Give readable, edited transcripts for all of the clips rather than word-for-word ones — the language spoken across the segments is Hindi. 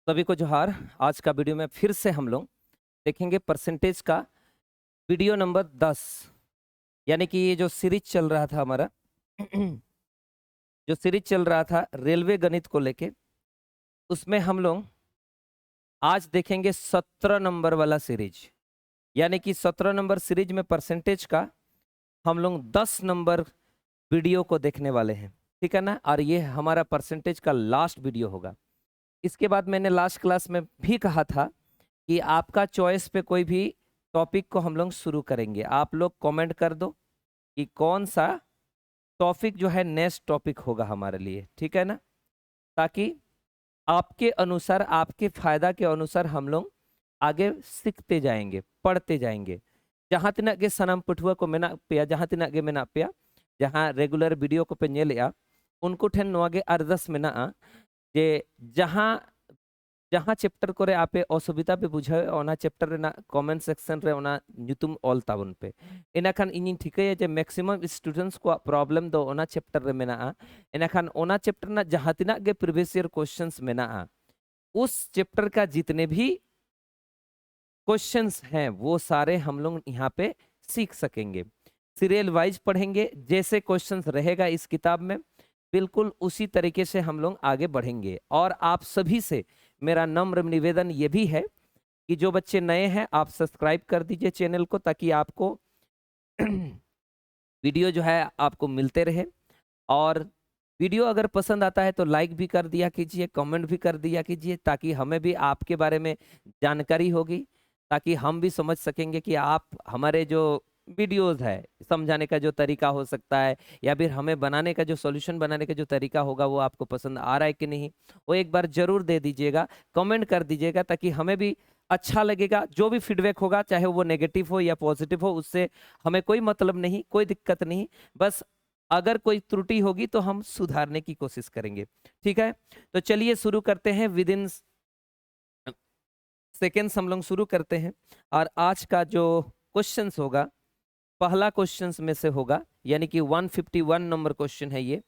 सभी को जोहार। आज का वीडियो में फिर से हम लोग देखेंगे परसेंटेज का वीडियो नंबर 10। यानी कि ये जो सीरीज चल रहा था हमारा जो सीरीज चल रहा था रेलवे गणित को लेके, उसमें हम लोग आज देखेंगे 17 नंबर वाला सीरीज। यानी कि 17 नंबर सीरीज में परसेंटेज का हम लोग 10 नंबर वीडियो को देखने वाले हैं, ठीक है ना। और ये हमारा परसेंटेज का लास्ट वीडियो होगा। इसके बाद मैंने लास्ट क्लास में भी कहा था कि आपका चॉइस पे कोई भी टॉपिक को हम लोग शुरू करेंगे। आप लोग कमेंट कर दो कि कौन सा टॉपिक जो है नेक्स्ट टॉपिक होगा हमारे लिए, ठीक है ना। ताकि आपके अनुसार, आपके फायदा के अनुसार हम लोग आगे सीखते जाएंगे, पढ़ते जाएंगे। जहाँ तिना के सनम पठुआ को मेना पे, जहाँ तिना के मेना पे, जहाँ रेगुलर वीडियो को पे नेलेआ उनको ठेन नोआ गे अरदास मेना जे जहाँ जहाँ चैप्टर करे आपे असुविधा पे बुझाए ओना चैप्टर रेना कमेंट सेक्शन रे ओना ᱧᱩᱛᱩᱢ ऑल ताबन पे। इनाखान इनिन ठिकाया जे मैक्सिमम स्टूडेंट्स को प्रॉब्लम दो ओना चैप्टर रे मेना। इनाखान ओना चैप्टर ना जहाँ तिना के प्रीवियस ईयर क्वेश्चंस मेना, उस चैप्टर का जितने भी क्वेश्चंस हैं वो सारे हम लोग यहाँ पे सीख सकेंगे। सीरियल वाइज पढ़ेंगे, जैसे क्वेश्चंस रहेगा इस किताब में बिल्कुल उसी तरीके से हम लोग आगे बढ़ेंगे। और आप सभी से मेरा नम्र निवेदन ये भी है कि जो बच्चे नए हैं आप सब्सक्राइब कर दीजिए चैनल को, ताकि आपको वीडियो जो है आपको मिलते रहे। और वीडियो अगर पसंद आता है तो लाइक भी कर दिया कीजिए, कमेंट भी कर दिया कीजिए, ताकि हमें भी आपके बारे में जानकारी होगी, ताकि हम भी समझ सकेंगे कि आप हमारे जो वीडियोस है समझाने का जो तरीका हो सकता है, या फिर हमें बनाने का जो सॉल्यूशन बनाने का जो तरीका होगा वो आपको पसंद आ रहा है कि नहीं, वो एक बार जरूर दे दीजिएगा, कमेंट कर दीजिएगा, ताकि हमें भी अच्छा लगेगा। जो भी फीडबैक होगा, चाहे वो नेगेटिव हो या पॉजिटिव हो, उससे हमें कोई मतलब नहीं, कोई दिक्कत नहीं। बस अगर कोई त्रुटि होगी तो हम सुधारने की कोशिश करेंगे, ठीक है। तो चलिए शुरू करते हैं। विद इन सेकेंड्स हम लोग शुरू करते हैं। और आज का जो क्वेश्चंस होगा, पहला क्वेश्चंस में से होगा, यानी कि 151 नंबर क्वेश्चन है ये।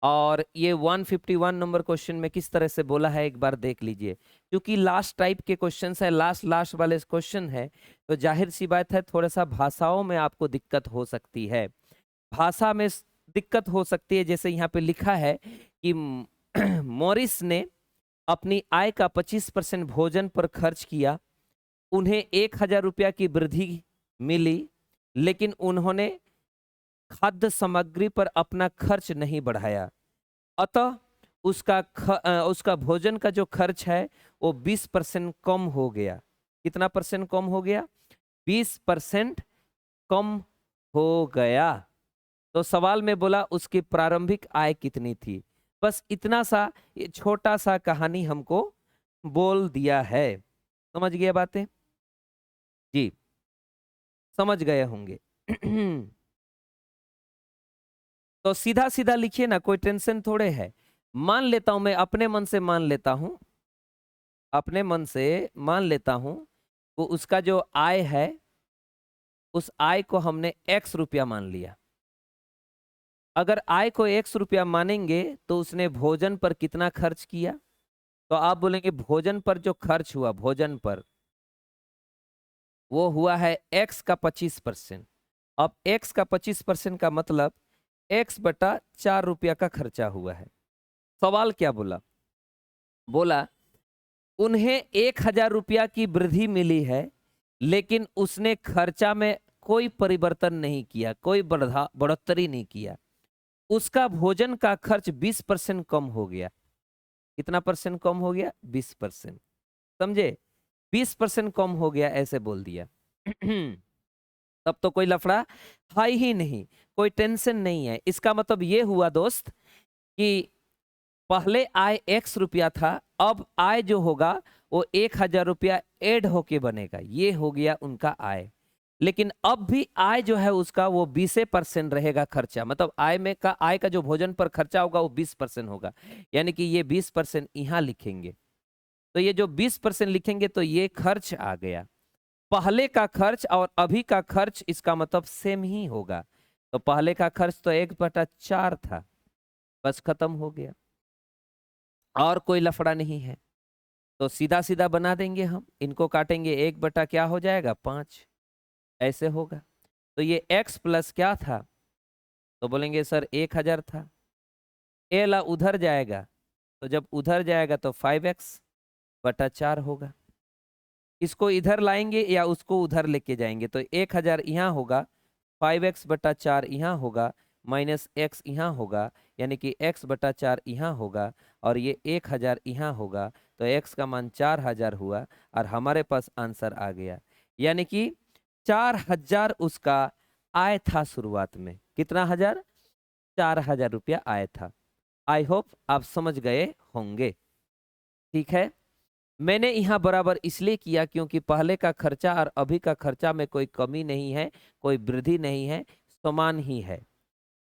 और ये 151 नंबर क्वेश्चन में किस तरह से बोला है एक बार देख लीजिए। क्योंकि लास्ट टाइप के क्वेश्चंस है, लास्ट लास्ट वाले क्वेश्चन है, तो जाहिर सी बात है थोड़ा सा भाषाओं में आपको दिक्कत हो सकती है। भाषा में दिक्कत हो सकती है, जैसे यहाँ पे लिखा है कि मॉरिस ने अपनी आय का 25% भोजन पर खर्च किया, उन्हें 1,000 रुपया की वृद्धि मिली, लेकिन उन्होंने खाद्य सामग्री पर अपना खर्च नहीं बढ़ाया। अतः उसका भोजन का जो खर्च है वो 20% कम हो गया। कितना परसेंट कम हो गया? 20% कम हो गया। तो सवाल में बोला उसकी प्रारंभिक आय कितनी थी। बस इतना सा, ये छोटा सा कहानी हमको बोल दिया है। समझ गए बातें? जी, समझ गए होंगे। तो सीधा सीधा लिखिए ना, कोई टेंशन थोड़े है। मान लेता हूं, मैं अपने मन से मान लेता हूं, अपने मन से मान लेता हूं, वो उसका जो आय है, उस आय को हमने x रुपया मान लिया। अगर आय को x रुपया मानेंगे तो उसने भोजन पर कितना खर्च किया? तो आप बोलेंगे भोजन पर जो खर्च हुआ, भोजन पर वो हुआ है x का 25%। अब x का 25% का मतलब x बटा 4 रुपया का खर्चा हुआ है। सवाल क्या बोला? बोला उन्हें 1,000 रुपया की वृद्धि मिली है, लेकिन उसने खर्चा में कोई परिवर्तन नहीं किया, कोई बढ़ोतरी नहीं किया। उसका भोजन का खर्च 20% कम हो गया। कितना परसेंट कम हो गया? 20%। समझे? 20% कम हो गया, ऐसे बोल दिया। तब तो कोई लफड़ा है ही नहीं, कोई टेंशन नहीं है। इसका मतलब ये हुआ दोस्त कि पहले आय x रुपया था, अब आय जो होगा वो 1,000 रुपया ऐड होके बनेगा। ये हो गया उनका आय। लेकिन अब भी आय जो है उसका वो 20% रहेगा खर्चा। मतलब आय का जो भोजन पर खर्चा होगा वो 20% होगा। यानी कि ये 20% यहाँ लिखेंगे। तो ये जो 20% लिखेंगे तो ये खर्च आ गया। पहले का खर्च और अभी का खर्च इसका मतलब सेम ही होगा। तो पहले का खर्च तो 1/4 था, बस खत्म हो गया, और कोई लफड़ा नहीं है। तो सीधा सीधा बना देंगे हम, इनको काटेंगे, 1 बटा क्या हो जाएगा 5, ऐसे होगा। तो ये x प्लस क्या था, तो बोलेंगे सर 1000 था। ए ला उधर जाएगा, तो जब उधर जाएगा तो 5x/4 होगा। इसको इधर लाएंगे या उसको उधर लेके जाएंगे, तो 1000 यहाँ होगा, 5x/4 यहाँ होगा, माइनस x यहाँ होगा, यानी कि x/4 यहाँ होगा, और ये 1000 यहाँ होगा, तो x का मान 4000 हुआ, और हमारे पास आंसर आ गया। यानी कि 4000 उसका आय था शुरुआत में। कितना हजार? 4000 रुपया आय था। आई होप आप समझ गए होंगे। ठीक है, मैंने यहाँ बराबर इसलिए किया क्योंकि पहले का खर्चा और अभी का खर्चा में कोई कमी नहीं है, कोई वृद्धि नहीं है, समान ही है,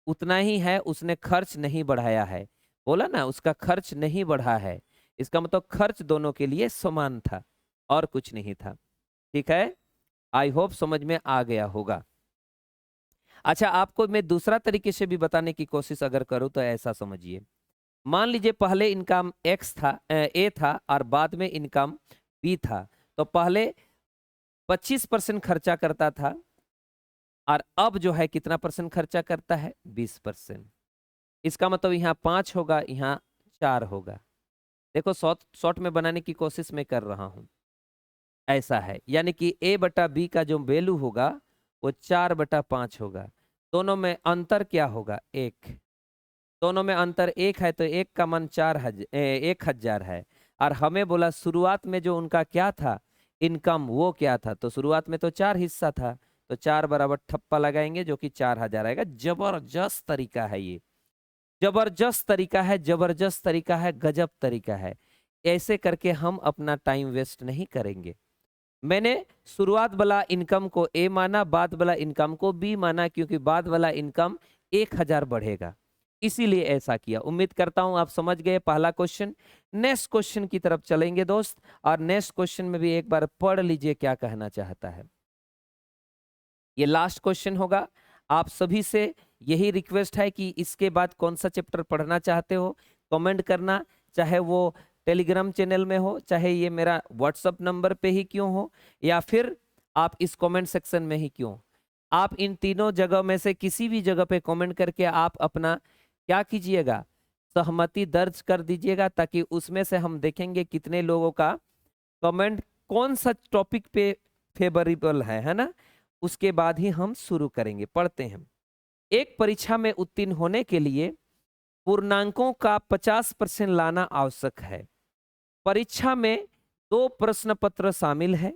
उतना ही है। उसने खर्च नहीं बढ़ाया है, बोला ना, उसका खर्च नहीं बढ़ा है, इसका मतलब खर्च दोनों के लिए समान था और कुछ नहीं था। ठीक है, आई होप समझ में आ गया होगा। अच्छा, आपको मैं दूसरा तरीके से भी बताने की कोशिश अगर करूं तो ऐसा समझिए, मान लीजिए पहले इनकम एक्स था, ए था, और बाद में इनकम बी था। तो पहले 25% खर्चा करता था, और अब जो है कितना परसेंट खर्चा करता है? 20%। इसका मतलब यहाँ 5 होगा, यहाँ 4 होगा। देखो शॉर्ट में बनाने की कोशिश मैं कर रहा हूँ, ऐसा है। यानी कि ए बटा बी का जो वैल्यू होगा वो 4/5 होगा। दोनों में अंतर क्या होगा? 1। दोनों में अंतर 1 है, तो 1 का मान 1000 है। और हमें बोला शुरुआत में जो उनका क्या था, इनकम, वो क्या था? तो शुरुआत में तो 4 हिस्सा था, तो 4 बराबर ठप्पा लगाएंगे जो कि 4000 आएगा। जबरदस्त तरीका है ये, जबरदस्त तरीका है, जबरदस्त तरीका है, गजब तरीका है। ऐसे करके हम अपना टाइम वेस्ट नहीं करेंगे। मैंने शुरुआत वाला इनकम को ए माना, बाद वाला इनकम को बी माना, क्योंकि बाद वाला इनकम 1000 बढ़ेगा, इसीलिए ऐसा किया। उम्मीद करता हूं आप समझ गए पहला क्वेश्चन। नेक्स्ट क्वेश्चन की तरफ चलेंगे दोस्त, और नेक्स्ट क्वेश्चन में भी एक बार पढ़ लीजिए क्या कहना चाहता है। ये लास्ट क्वेश्चन होगा। आप सभी से यही रिक्वेस्ट है कि इसके बाद कौन सा चैप्टर पढ़ना चाहते हो कमेंट करना, चाहे वो टेलीग्राम चैनल में हो, चाहे ये मेरा व्हाट्सएप नंबर पे ही क्यों हो, या फिर आप इस कमेंट सेक्शन में ही क्यों। आप इन तीनों जगह में से किसी भी जगह पे कमेंट करके आप अपना क्या कीजिएगा, सहमति दर्ज कर दीजिएगा, ताकि उसमें से हम देखेंगे कितने लोगों का कमेंट कौन सा टॉपिक पे फेवरेबल है ना। उसके बाद ही हम शुरू करेंगे। पढ़ते हैं। एक परीक्षा में उत्तीर्ण होने के लिए पूर्णांकों का 50% लाना आवश्यक है। परीक्षा में 2 प्रश्न पत्र शामिल है।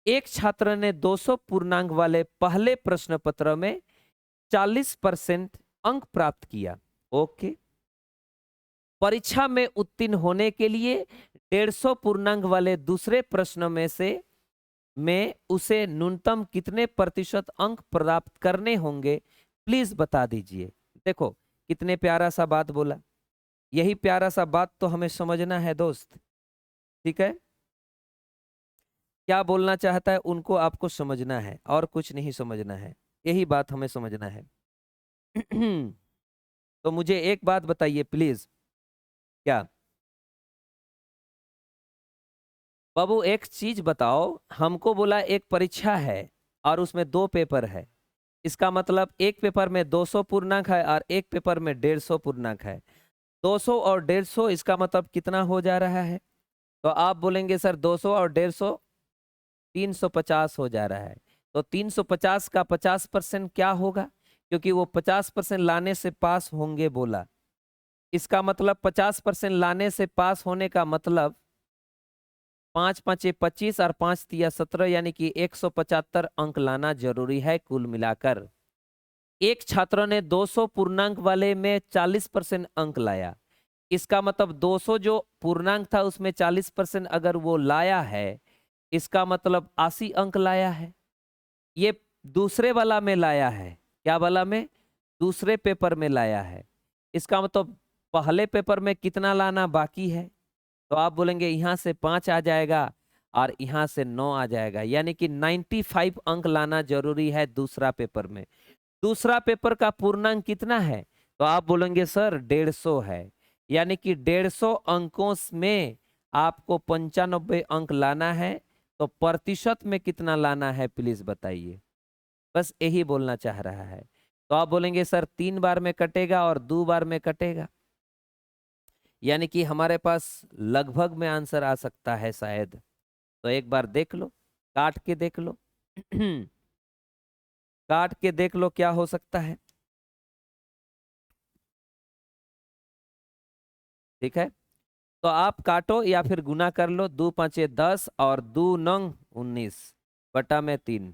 एक छात्र ने 200 पूर्णांक वाले पहले प्रश्न पत्र में 40% अंक प्राप्त किया। ओके, परीक्षा में उत्तीर्ण होने के लिए 150 पूर्णांक वाले दूसरे प्रश्न में उसे न्यूनतम कितने प्रतिशत अंक प्राप्त करने होंगे, प्लीज बता दीजिए। देखो कितने प्यारा सा बात बोला, यही प्यारा सा बात तो हमें समझना है दोस्त। ठीक है, क्या बोलना चाहता है उनको आपको समझना है, और कुछ नहीं समझना है, यही बात हमें समझना है। तो मुझे एक बात बताइए प्लीज, क्या बाबू एक चीज बताओ, हमको बोला एक परीक्षा है और उसमें 2 पेपर है, इसका मतलब एक पेपर में 200 पूर्णांक है और एक पेपर में 150 पूर्णांक है। 200 और 150, इसका मतलब कितना हो जा रहा है? तो आप बोलेंगे सर 200 और 150 350 हो जा रहा है। तो 350 का 50% क्या होगा? क्योंकि वो 50% लाने से पास होंगे बोला, इसका मतलब 50% लाने से पास होने का मतलब 5 5 25 और 5 3 17, यानी कि 175 अंक लाना जरूरी है कुल मिलाकर। एक छात्र ने 200 पूर्णांक वाले में 40% अंक लाया, इसका मतलब 200 जो पूर्णांक था उसमें 40% अगर वो लाया है, इसका मतलब 80 अंक लाया है। ये दूसरे वाला में लाया है, क्या वाला में? दूसरे पेपर में लाया है। इसका मतलब पहले पेपर में कितना लाना बाकी है? तो आप बोलेंगे यहाँ से 5 आ जाएगा और यहाँ से 9 आ जाएगा, यानी कि 95 अंक लाना जरूरी है दूसरा पेपर में। दूसरा पेपर का पूर्णांक कितना है? तो आप बोलेंगे सर 150 है, यानी कि 150 अंकों में आपको 95 अंक लाना है, तो प्रतिशत में कितना लाना है प्लीज बताइए। बस यही बोलना चाह रहा है। तो आप बोलेंगे सर 3 बार में कटेगा और 2 बार में कटेगा, यानी कि हमारे पास लगभग में आंसर आ सकता है शायद। तो एक बार देख लो, काट के देख लो काट के देख लो क्या हो सकता है। ठीक है, तो आप काटो या फिर गुना कर लो। 2 5 10 और 2 9 19 बटा में 3,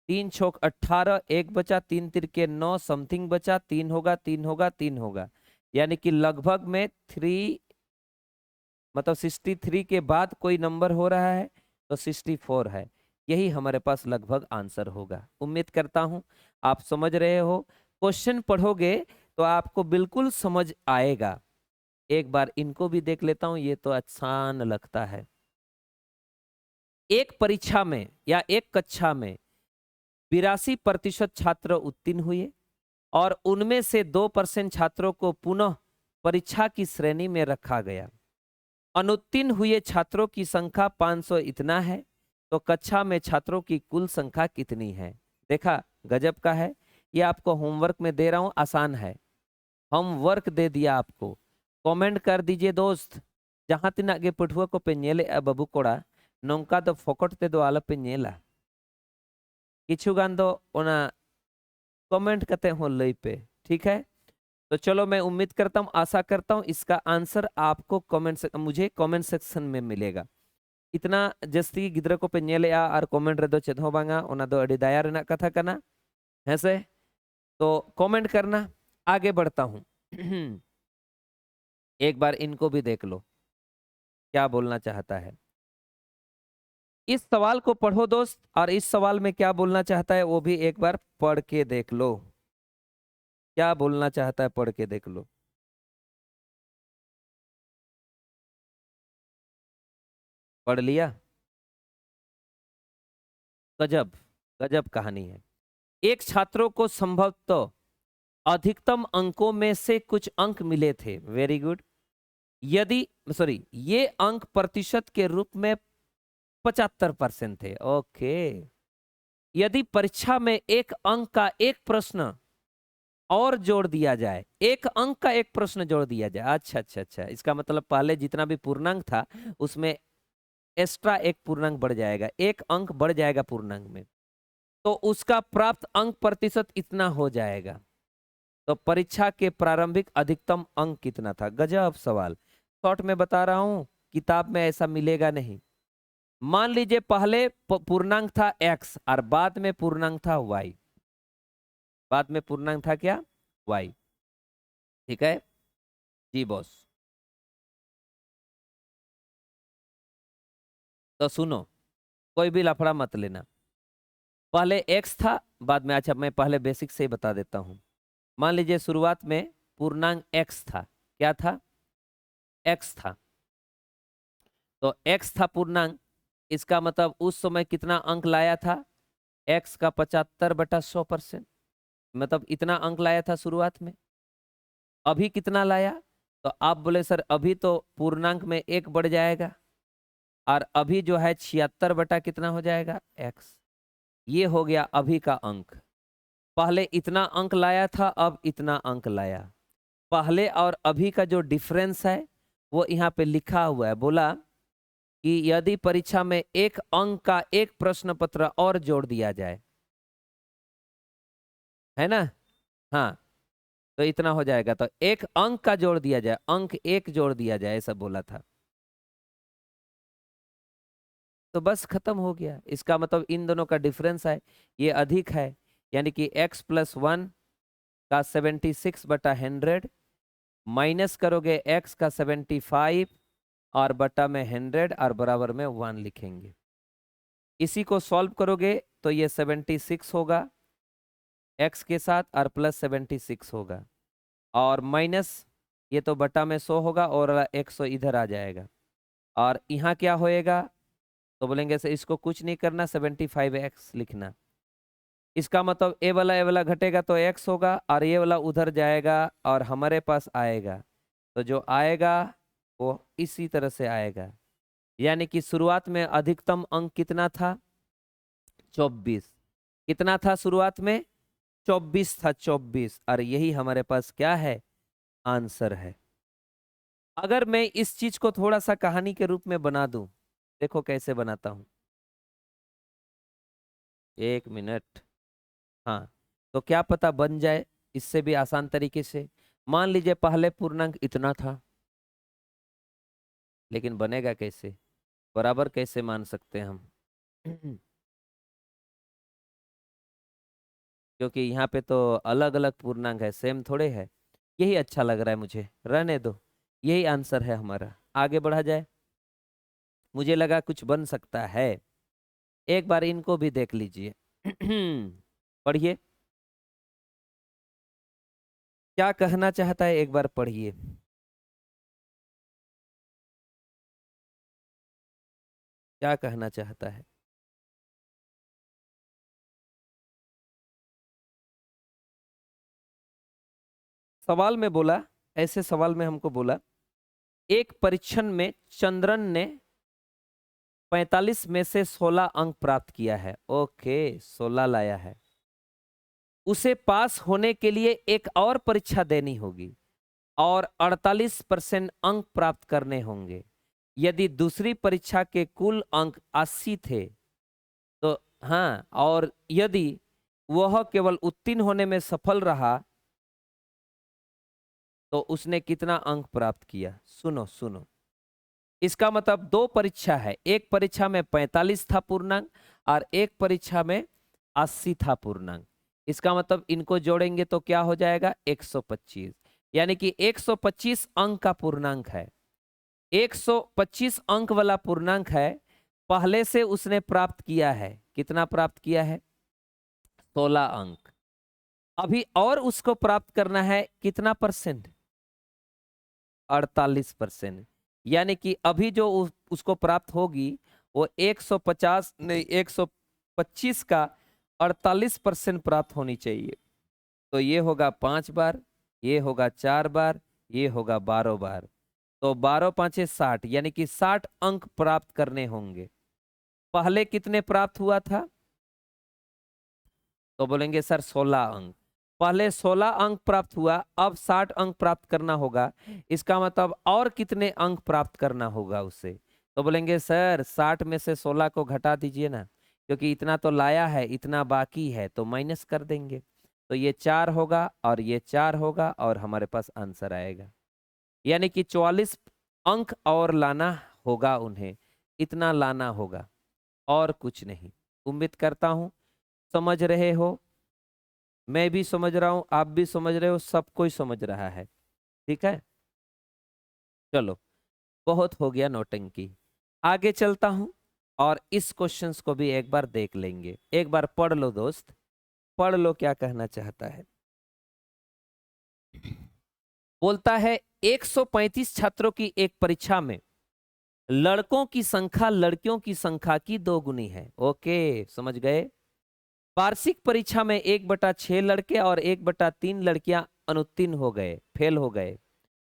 3 छोक 18, एक बचा, 3 तिरके 9, समथिंग बचा, 3 होगा 3 होगा 3 होगा, यानी कि लगभग में 3 मतलब 63 के बाद कोई नंबर हो रहा है तो 64 है। यही हमारे पास लगभग आंसर होगा। उम्मीद करता हूं आप समझ रहे हो। क्वेश्चन पढ़ोगे तो आपको बिल्कुल समझ आएगा। एक बार इनको भी देख लेता हूं, ये तो आसान लगता है। एक परीक्षा में या एक कक्षा में 82% छात्र उत्तीर्ण हुए और उनमें से 2% छात्रों को पुनः परीक्षा की श्रेणी में रखा गया। अनुत्तीर्ण हुए छात्रों की संख्या 500 इतना है, तो कक्षा में छात्रों की कुल संख्या कितनी है। देखा, गजब का है। ये आपको होमवर्क में दे रहा हूं, आसान है। होमवर्क दे दिया आपको। कमेंट कर दीजिए दोस्त, जहां तिना गे पठुआ को पे नेले बाबू कोड़ा नौका दो फोकट ते दो आला पे नेला किछु गान दो ओना कमेंट करते हो लई पे। ठीक है, तो चलो मैं उम्मीद करता हूँ, आशा करता हूँ इसका आंसर आपको मुझे कमेंट सेक्शन में मिलेगा। इतना जस्ती गिद्र को पे नेले आ और कमेंट रे दो चेद हो बांगा, ओना दो अड़ी दाया रेना कथा कना है से। तो कमेंट करना, आगे बढ़ता हूँ एक बार इनको भी देख लो क्या बोलना चाहता है। इस सवाल को पढ़ो दोस्त, और इस सवाल में क्या बोलना चाहता है वो भी एक बार पढ़ के देख लो। क्या बोलना चाहता है पढ़ के देख लो। पढ़ लिया? गजब, गजब कहानी है। एक छात्रों को संभवतः अधिकतम अंकों में से कुछ अंक मिले थे। Very good. यदि सॉरी ये अंक प्रतिशत के रूप में 75% थे। ओके। यदि परीक्षा में एक अंक का एक प्रश्न और जोड़ दिया जाए, एक अंक का एक प्रश्न जोड़ दिया जाए, अच्छा अच्छा अच्छा, इसका मतलब पहले जितना भी पूर्णांक था उसमें एक्स्ट्रा एक पूर्णांक बढ़ जाएगा, एक अंक बढ़ जाएगा पूर्णांक में, तो उसका प्राप्त अंक प्रतिशत इतना हो जाएगा। तो परीक्षा के प्रारंभिक अधिकतम अंक कितना था? गजब सवाल। शॉर्ट में बता रहा हूं, किताब में ऐसा मिलेगा नहीं। मान लीजिए पहले पूर्णांक था x और बाद में पूर्णांक था y। बाद में पूर्णांक था क्या? y। ठीक है जी बॉस। तो सुनो, कोई भी लफड़ा मत लेना। पहले x था, बाद में, अच्छा मैं पहले बेसिक से ही बता देता हूं। मान लीजिए शुरुआत में पूर्णांक x था। क्या था? x था। तो x था पूर्णांक, इसका मतलब उस समय कितना अंक लाया था? x का 75/100%, मतलब इतना अंक लाया था शुरुआत में। अभी कितना लाया? तो आप बोले सर अभी तो पूर्णांक में एक बढ़ जाएगा, और अभी जो है 76 बटा कितना हो जाएगा? x। ये हो गया अभी का अंक। पहले इतना अंक लाया था, अब इतना अंक लाया। पहले और अभी का जो डिफरेंस है वो यहाँ पे लिखा हुआ है। बोला कि यदि परीक्षा में एक अंक का एक प्रश्न पत्र और जोड़ दिया जाए, है ना? हाँ, तो इतना हो जाएगा। तो एक अंक का जोड़ दिया जाए, अंक एक जोड़ दिया जाए, ऐसा बोला था। तो बस खत्म हो गया। इसका मतलब इन दोनों का डिफरेंस है, ये अधिक है, यानी कि x+1 का 76/100 माइनस करोगे x का 75 और बटा में 100 और बराबर में 1 लिखेंगे। इसी को सॉल्व करोगे तो ये 76 होगा x के साथ और प्लस 76 होगा, और माइनस ये तो बटा में 100 होगा और 100 इधर आ जाएगा। और यहाँ क्या होएगा? तो बोलेंगे से इसको कुछ नहीं करना, 75x लिखना। इसका मतलब ए वाला घटेगा तो x होगा, और ये वाला उधर जाएगा और हमारे पास आएगा। तो जो आएगा वो इसी तरह से आएगा। यानी कि शुरुआत में अधिकतम अंक कितना था? 24। कितना था शुरुआत में? 24 था, 24। और यही हमारे पास क्या है? आंसर है। अगर मैं इस चीज को थोड़ा सा कहानी के रूप में बना दूं, देखो कैसे बनाता हूं। 1 मिनट। हाँ, तो क्या पता बन जाए इससे भी आसान तरीके से। मान लीजिए पहले पूर्णांक इतना था, लेकिन बनेगा कैसे? बराबर कैसे मान सकते हैं हम? क्योंकि यहाँ पे तो अलग अलग पूर्णांक है, सेम थोड़े है। यही अच्छा लग रहा है मुझे, रहने दो। यही आंसर है हमारा, आगे बढ़ा जाए। मुझे लगा कुछ बन सकता है। एक बार इनको भी देख लीजिए। पढ़िए, क्या कहना चाहता है, एक बार पढ़िए। क्या कहना चाहता है? सवाल में बोला, ऐसे सवाल में हमको बोला, एक परीक्षण में चंद्रन ने 45 में से 16 अंक प्राप्त किया है। ओके, 16 लाया है। उसे पास होने के लिए एक और परीक्षा देनी होगी और 48% अंक प्राप्त करने होंगे। यदि दूसरी परीक्षा के कुल अंक 80 थे तो, हाँ, और यदि वह केवल उत्तीर्ण होने में सफल रहा तो उसने कितना अंक प्राप्त किया? सुनो सुनो, इसका मतलब दो परीक्षा है। एक परीक्षा में 45 था पूर्णांक और एक परीक्षा में 80 था पूर्णांक। इसका मतलब इनको जोड़ेंगे तो क्या हो जाएगा? 125। यानी कि 125 अंक का पूर्णांक है। 125 अंक वाला पूर्णांक है। पहले से उसने प्राप्त किया है, कितना प्राप्त किया है? 16 अंक। अभी और उसको प्राप्त करना है कितना परसेंट? 48%। यानी कि अभी जो उसको प्राप्त होगी वो 150 नहीं, 125 का 48% प्राप्त होनी चाहिए। तो ये होगा 5 बार, ये होगा 4 बार, ये होगा 12 बार। तो 12 पाँचे 60, यानी कि 60 अंक प्राप्त करने होंगे। पहले कितने प्राप्त हुआ था? तो बोलेंगे सर 16 अंक। पहले 16 अंक प्राप्त हुआ, अब 60 अंक प्राप्त करना होगा। इसका मतलब और कितने अंक प्राप्त करना होगा उसे? तो बोलेंगे सर 60 में से 16 को घटा दीजिए ना, क्योंकि इतना तो लाया है, इतना बाकी है, तो माइनस कर देंगे। तो ये 4 होगा और ये 4 होगा और हमारे पास आंसर आएगा। यानी कि 44 अंक और लाना होगा उन्हें, इतना लाना होगा और कुछ नहीं। उम्मीद करता हूं समझ रहे हो, मैं भी समझ रहा हूं, आप भी समझ रहे हो, सब कोई समझ रहा है। ठीक है, चलो, बहुत हो गया नौटंकी। आगे चलता हूं और इस क्वेश्चंस को भी एक बार देख लेंगे। एक बार पढ़ लो दोस्त, पढ़ लो क्या कहना चाहता है। बोलता है 135 छात्रों की एक परीक्षा में लड़कों की संख्या लड़कियों की संख्या की 2 गुनी है। ओके, समझ गए। वार्षिक परीक्षा में 1/6 लड़के और 1/3 लड़कियां अनुत्तीर्ण हो गए, फेल हो गए।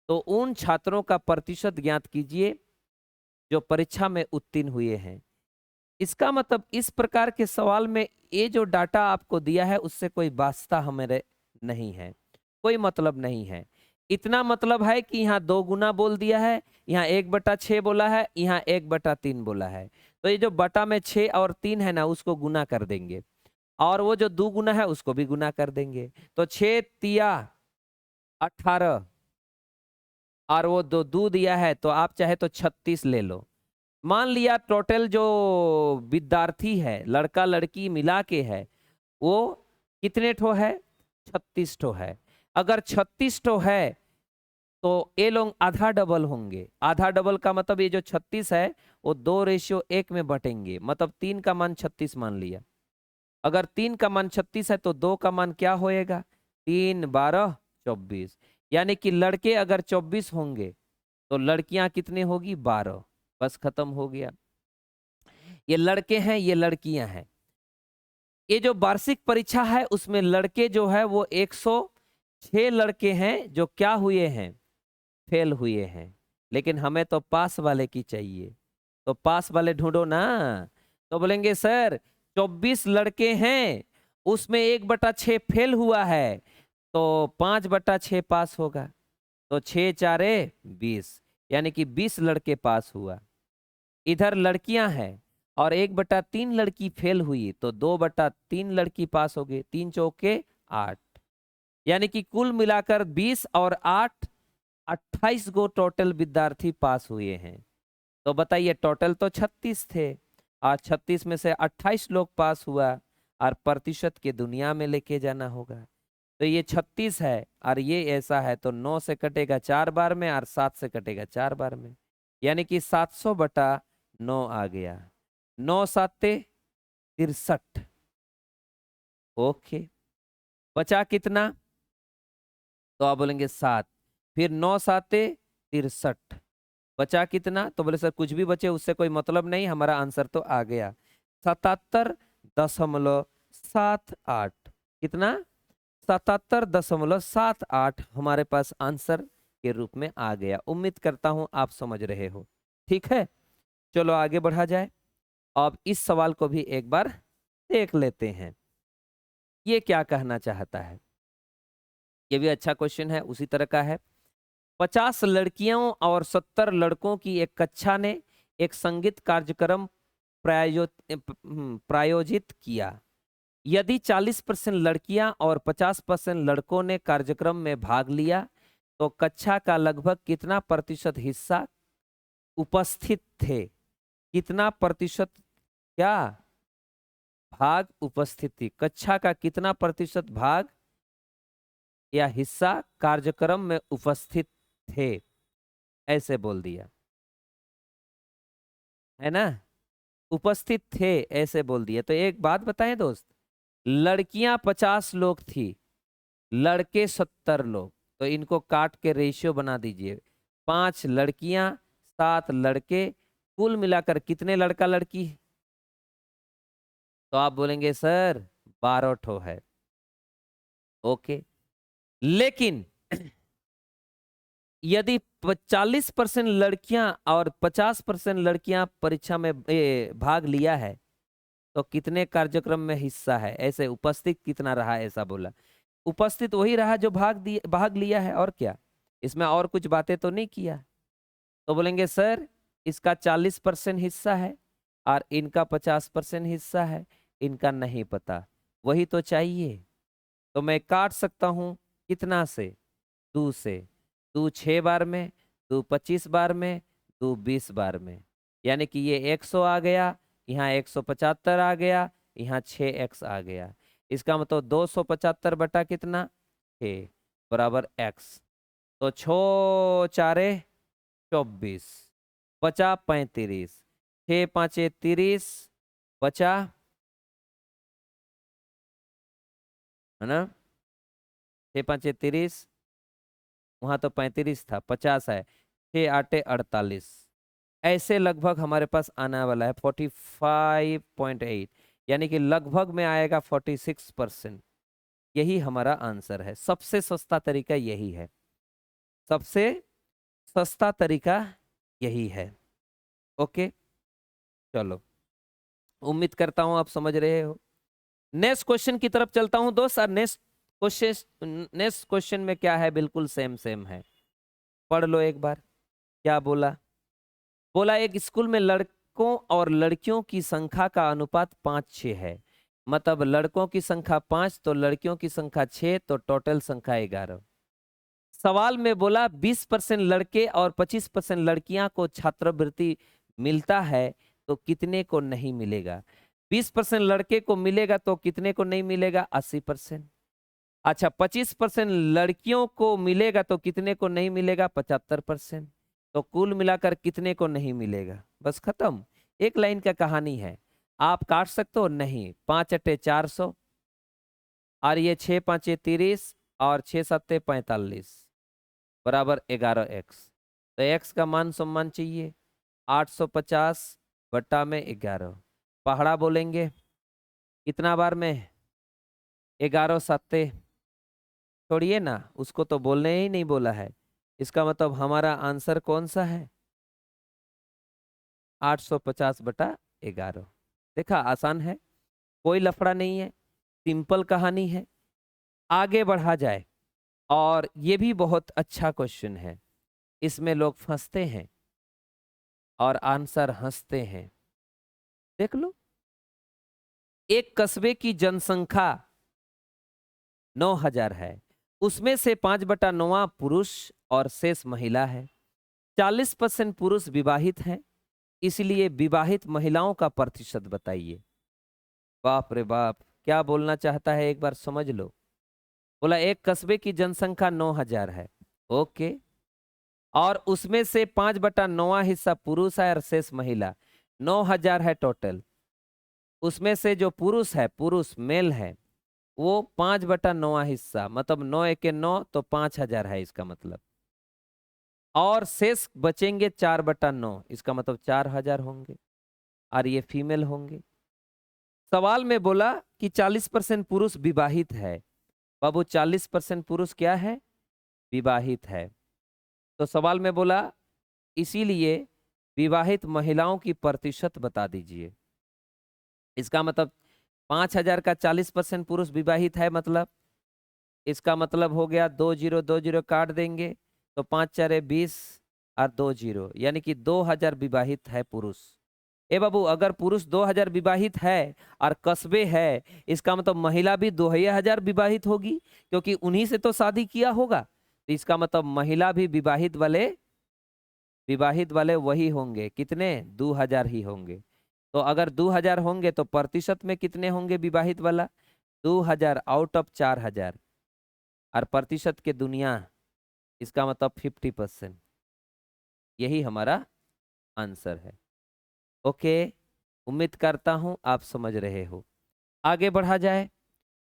तो उन छात्रों का प्रतिशत ज्ञात कीजिए जो परीक्षा में उत्तीर्ण हुए हैं। इसका मतलब इस प्रकार के सवाल में ये जो डाटा आपको दिया है उससे कोई वास्ता हमारे नहीं है, कोई मतलब नहीं है। इतना मतलब है कि यहाँ 2 गुना बोल दिया है, यहाँ 1/6 बोला है, यहाँ 1/3 बोला है। तो ये जो बटा में 6 और 3 है ना, उसको गुना कर देंगे और वो जो 2 गुना है उसको भी गुना कर देंगे। तो 6 तिया 18 और वो दो दो दिया है, तो आप चाहे तो 36 ले लो। मान लिया टोटल जो विद्यार्थी है लड़का लड़की मिला के है वो कितने ठो है? 36 ठो है। अगर 36 ठो है तो ये लोग आधा डबल होंगे। आधा डबल का मतलब ये जो 36 है वो 2:1 में बटेंगे, मतलब 3 का मान 36 मान लिया। अगर 3 का मान 36 है तो 2 का मान क्या होएगा? 3 12 24। यानी कि लड़के अगर 24 होंगे तो लड़कियां कितने होगी? 12। बस खत्म हो गया। ये लड़के हैं, ये लड़कियां हैं। ये जो वार्षिक परीक्षा है उसमें लड़के जो है वो 106 लड़के हैं जो क्या हुए हैं? फेल हुए हैं। लेकिन हमें तो पास वाले की चाहिए, तो पास वाले ढूंढो ना। तो बोलेंगे सर 24 लड़के हैं, उसमें 1/6 फेल हुआ है, तो 5/6 पास होगा। तो 6 चारे 20, यानी कि 20 लड़के पास हुआ। इधर लड़कियां हैं और 1/3 लड़की फेल हुई, तो 2/3 लड़की पास हो गई। 3 चौके 8, यानी कि कुल मिलाकर 20 और 8 28 गो टोटल विद्यार्थी पास हुए हैं। तो बताइए टोटल तो 36 थे, और 36 में से 28 लोग पास हुआ, और प्रतिशत के दुनिया में लेके जाना होगा। तो ये 36 है और ये ऐसा है, तो 9 से कटेगा 4 बार में और 7 से कटेगा 4 बार में, यानी कि 700/9 आ गया। 9 साते 63। ओके, बचा कितना? तो आप बोलेंगे 7। फिर 9 साते 63, बचा कितना? तो बोले सर कुछ भी बचे उससे कोई मतलब नहीं, हमारा आंसर तो आ गया 77.78। कितना? 77.78 हमारे पास आंसर के रूप में आ गया। उम्मीद करता हूं आप समझ रहे हो। ठीक है, चलो आगे बढ़ा जाए। अब इस सवाल को भी एक बार देख लेते हैं, ये क्या कहना चाहता है। ये भी अच्छा क्वेश्चन है, उसी तरह का है। 50 लड़कियों और 70 लड़कों की एक कक्षा ने एक संगीत कार्यक्रम प्रायोजित किया। यदि 40% लड़कियां और 50% लड़कों ने कार्यक्रम में भाग लिया, तो कक्षा का लगभग कितना प्रतिशत हिस्सा उपस्थित थे? कितना प्रतिशत क्या भाग उपस्थित थी? कक्षा का कितना प्रतिशत भाग या हिस्सा कार्यक्रम में उपस्थित थे, ऐसे बोल दिया है ना। उपस्थित थे ऐसे बोल दिया। तो एक बात बताएं दोस्त, लड़कियां 50 लोग थी, लड़के 70 लोग, तो इनको काट के रेशियो बना दीजिए। 5 लड़कियां 7 लड़के, कुल मिलाकर कितने लड़का लड़की? तो आप बोलेंगे सर 12 ठो है। ओके, लेकिन यदि 40% लड़कियां और 50% लड़कियां परीक्षा में भाग लिया है, तो कितने कार्यक्रम में हिस्सा है, ऐसे उपस्थित कितना रहा ऐसा बोला। उपस्थित वही रहा जो भाग लिया है, और क्या, इसमें और कुछ बातें तो नहीं किया। तो बोलेंगे सर इसका 40% हिस्सा है और इनका 50% हिस्सा है, इनका नहीं पता, वही तो चाहिए। तो मैं काट सकता हूं कितना से? 2 से। 2 6 बार में, 2 25 बार में, 2 20 बार में, यानी कि ये 100 आ गया, यहाँ 175 आ गया, यहाँ 6x आ गया। इसका मतलब 275 बटा कितना? 6 बराबर x। तो 6 चारे 24, बचा 35, 6 5 30, बचा, है ना, 6 5 30, वहां तो 35 था, 50 है, 6 8 48, ऐसे लगभग हमारे पास आने वाला है 45.8, यानी कि लगभग में आएगा 46%। यही हमारा आंसर है। सबसे सस्ता तरीका यही है, सबसे सस्ता तरीका यही है। ओके, चलो, उम्मीद करता हूं आप समझ रहे हो। नेक्स्ट क्वेश्चन की तरफ चलता हूं दोस्त। और नेक्स्ट क्वेश्चन में क्या है, बिल्कुल सेम सेम है, पढ़ लो एक बार। क्या बोला? बोला एक स्कूल में लड़कों और लड़कियों की संख्या का अनुपात 5:6 है। मतलब लड़कों की संख्या 5 तो लड़कियों की संख्या 6, तो टोटल संख्या 11। सवाल में बोला 20% लड़के और 25% लड़कियां को छात्रवृत्ति मिलता है, तो कितने को नहीं मिलेगा? 20% लड़के को मिलेगा तो कितने को नहीं मिलेगा? 80%। अच्छा, 25% लड़कियों को मिलेगा तो कितने को नहीं मिलेगा? 75%। तो कुल मिलाकर कितने को नहीं मिलेगा? बस खत्म, एक लाइन का कहानी है। आप काट सकते हो? नहीं। 5 अट्टे 400, और ये 6 5 30, और 6 7 45 बराबर 11x। तो x का मान सम्मान चाहिए 850 बट्टा में 11। पहाड़ा बोलेंगे कितना बार में? 11 सत्ते, छोड़िए ना, उसको तो बोलने ही नहीं बोला है। इसका मतलब हमारा आंसर कौन सा है? 850/11। देखा, आसान है, कोई लफड़ा नहीं है, सिंपल कहानी है। आगे बढ़ा जाए। और ये भी बहुत अच्छा क्वेश्चन है, इसमें लोग फंसते हैं और आंसर हंसते हैं। देख लो, एक कस्बे की जनसंख्या 9,000 है, उसमें से 5/9 पुरुष और शेष महिला है। 40% पुरुष विवाहित हैं, इसलिए विवाहित महिलाओं का प्रतिशत बताइए। बाप रे बाप, क्या बोलना चाहता है एक बार समझ लो। बोला एक कस्बे की जनसंख्या 9,000 है, ओके, और उसमें से 5/9 हिस्सा पुरुष है और शेष महिला। 9,000 है टोटल, उसमें से जो पुरुष है, पुरुष मेल है, वो 5/9 हिस्सा, मतलब 9 एके 9 तो 5,000 है इसका मतलब। और शेष बचेंगे 4/9, इसका मतलब 4,000 होंगे, और ये फीमेल होंगे। सवाल में बोला कि 40% पुरुष विवाहित है। बाबू 40% पुरुष क्या है? विवाहित है। तो सवाल में बोला इसीलिए विवाहित महिलाओं की प्रतिशत बता दीजिए। इसका मतलब 5,000 का 40% पुरुष विवाहित है, मतलब इसका मतलब हो गया 2020 काट देंगे तो 5×4=20 और 20, यानी कि 2,000 विवाहित है पुरुष। ए बाबू, अगर पुरुष 2,000 विवाहित है और कस्बे है, इसका मतलब महिला भी 2,000 विवाहित होगी, क्योंकि उन्हीं से तो शादी किया होगा। तो इसका मतलब महिला भी विवाहित वाले वही होंगे, कितने? 2,000 ही होंगे। तो अगर 2,000 होंगे तो प्रतिशत में कितने होंगे विवाहित वाला? 2,000 आउट ऑफ 4,000, और प्रतिशत के दुनिया, इसका मतलब 50%। यही हमारा आंसर है। ओके, उम्मीद करता हूं आप समझ रहे हो। आगे बढ़ा जाए,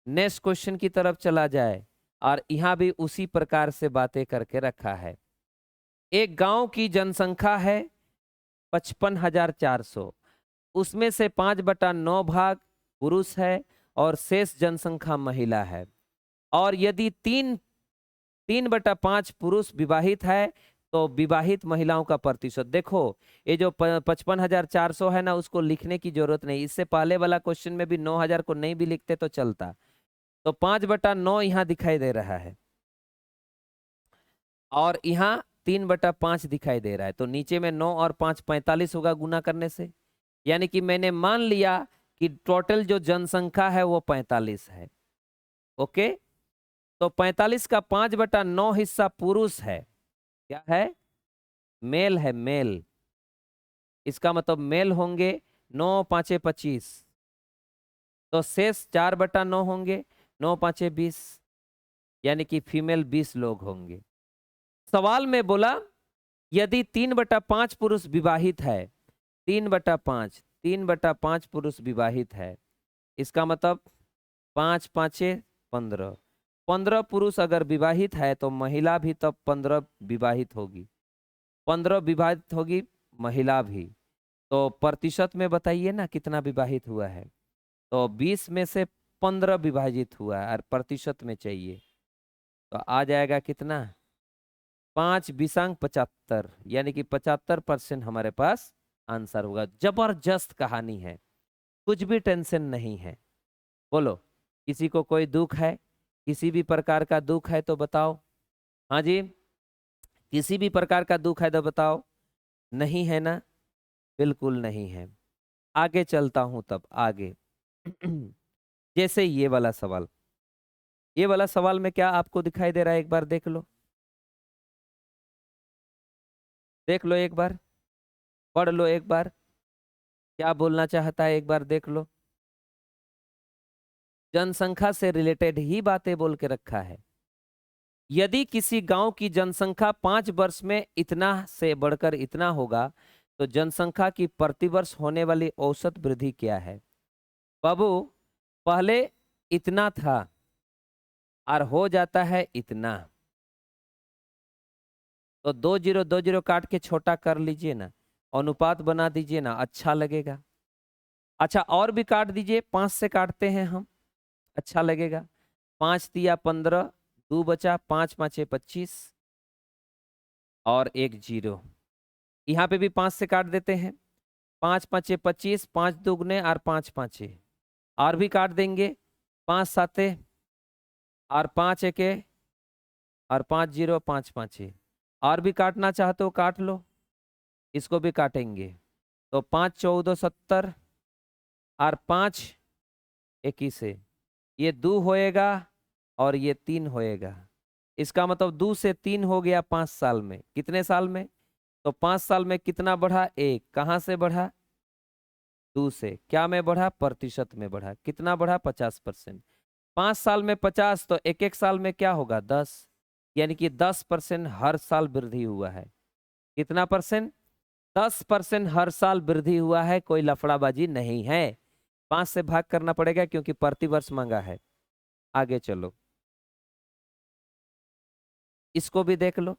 नेक्स्ट क्वेश्चन की तरफ चला जाए, और यहां भी उसी प्रकार से बातें करके रखा है। एक गांव की जनसंख्या है 55,400, उसमें से 5/9 भाग पुरुष है और शेष जनसंख्या महिला है। और यदि 3/5 पुरुष विवाहित है, तो विवाहित महिलाओं का प्रतिशत देखो। ये जो 55,400 है ना, उसको लिखने की जरूरत नहीं। इससे पहले वाला क्वेश्चन में भी 9,000 को नहीं भी लिखते तो चलता। तो 5/9 यहाँ दिखाई दे रहा है, और यहाँ 3/5 दिखाई दे रहा है। तो नीचे में 9 और 5 45 होगा गुना करने से। यानी कि मैंने मान लिया कि टोटल जो जनसंख्या है वो 45 है। ओके, तो 45 का 5/9 हिस्सा पुरुष है। क्या है? मेल है, मेल। इसका मतलब मेल होंगे 9×5=25, तो शेष 4/9 होंगे, 9×5=20, यानी कि फीमेल 20 लोग होंगे। सवाल में बोला यदि 3/5 पुरुष विवाहित है, 3/5 पुरुष विवाहित है, इसका मतलब 5×5=15, 15 पुरुष अगर विवाहित है तो महिला भी तब 15 विवाहित होगी, 15 विवाहित होगी महिला भी। तो प्रतिशत में बताइए ना कितना विवाहित हुआ है। तो 20 में से 15 विभाजित हुआ है, और प्रतिशत में चाहिए, तो आ जाएगा कितना? 5×20=75, यानी कि 75% हमारे पास आंसर होगा। जबरदस्त कहानी है, कुछ भी टेंशन नहीं है। बोलो, किसी को कोई दुख है? किसी भी प्रकार का दुख है तो बताओ। हाँ जी, किसी भी प्रकार का दुख है तो बताओ। नहीं है ना? बिल्कुल नहीं है। आगे चलता हूं तब आगे। जैसे ये वाला सवाल में क्या आपको दिखाई दे रहा है? एक बार देख लो, देख लो एक बार, पढ़ लो एक बार, क्या बोलना चाहता है एक बार देख लो। जनसंख्या से रिलेटेड ही बातें बोल के रखा है। यदि किसी गांव की जनसंख्या 5 वर्ष में इतना से बढ़कर इतना होगा, तो जनसंख्या की प्रतिवर्ष होने वाली औसत वृद्धि क्या है? बाबू, पहले इतना था और हो जाता है इतना, तो 2020 काट के छोटा कर लीजिए ना, अनुपात बना दीजिए ना, अच्छा लगेगा। अच्छा, और भी काट दीजिए, 5 से काटते हैं हम, अच्छा लगेगा। 5×3=15, 2 बचा, 5×5=25, और एक जीरो। यहाँ पे भी 5 से काट देते हैं। 5 5 25, 5 दुगने और 5 5 और भी काट देंगे। 5 7 और 5 1 और 5 0 5 5 और भी काटना चाहते हो काट लो, इसको भी काटेंगे। तो 5 14 70 और 5 21 ये 2 होएगा और ये 3 होएगा। इसका मतलब 2 से 3 हो गया 5 साल में। कितने साल में? तो 5 साल में कितना बढ़ा? 1। कहाँ से बढ़ा? 2 से। क्या में बढ़ा? प्रतिशत में बढ़ा। कितना बढ़ा? 50%। 5 साल में 50, तो एक एक साल में क्या होगा? 10। यानी कि 10% हर साल वृद्धि हुआ है। कितना परसेंट? 10% हर साल वृद्धि हुआ है। कोई लफड़ाबाजी नहीं है। 5 से भाग करना पड़ेगा क्योंकि प्रति वर्ष मांगा है। आगे चलो, इसको भी देख लो।